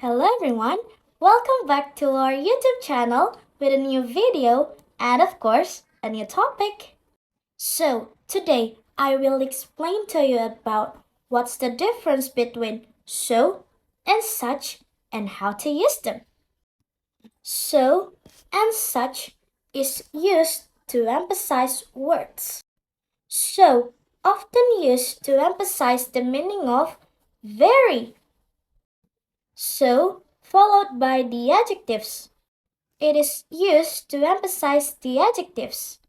Hello everyone, welcome back to our YouTube channel with a new video and of course a new topic. So today I will explain to you about what's the difference between so and such and how to use them. So and such is used to emphasize words. So often used to emphasize the meaning of very. So followed by the adjectives. It is used to emphasize the adjectives.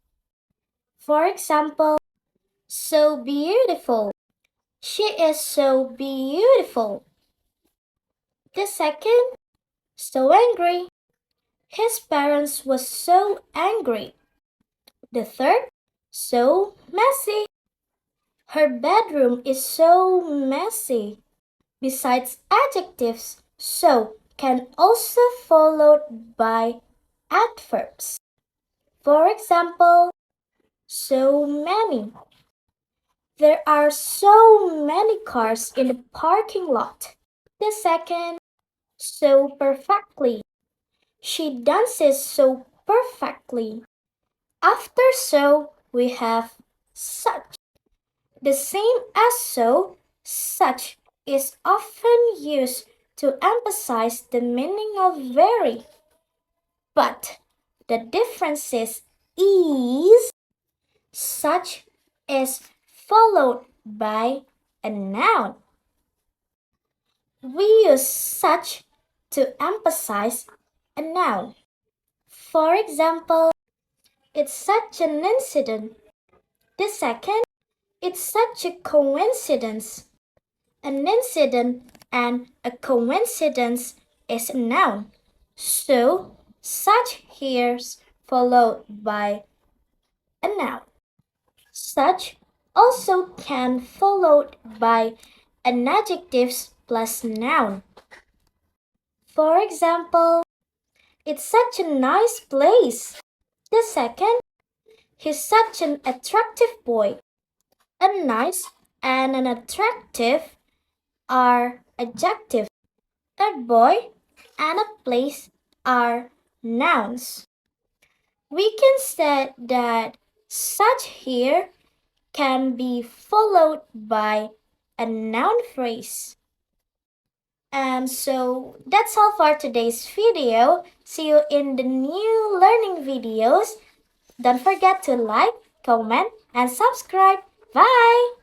For example, so beautiful. She is so beautiful. The second, so angry. His parents were so angry. The third, so messy. Her bedroom is so messy. Besides adjectives, so can also followed by adverbs. For example, so many. There are so many cars in the parking lot. The second, so perfectly. She dances so perfectly. After so, we have such. The same as so, such is often used to emphasize the meaning of very. But the difference is such is followed by a noun. We use such to emphasize a noun. For example, it's such an incident. The second, it's such a coincidence. An incident and a coincidence is a noun. So, such here's followed by a noun. Such also can followed by an adjectives plus noun. For example, it's such a nice place. The second, he's such an attractive boy. A nice and an attractive are adjectives. A boy and a place are nouns. We can say that such here can be followed by a noun phrase. And so that's all for today's video. See you in the new learning videos. Don't forget to like, comment, and subscribe. Bye!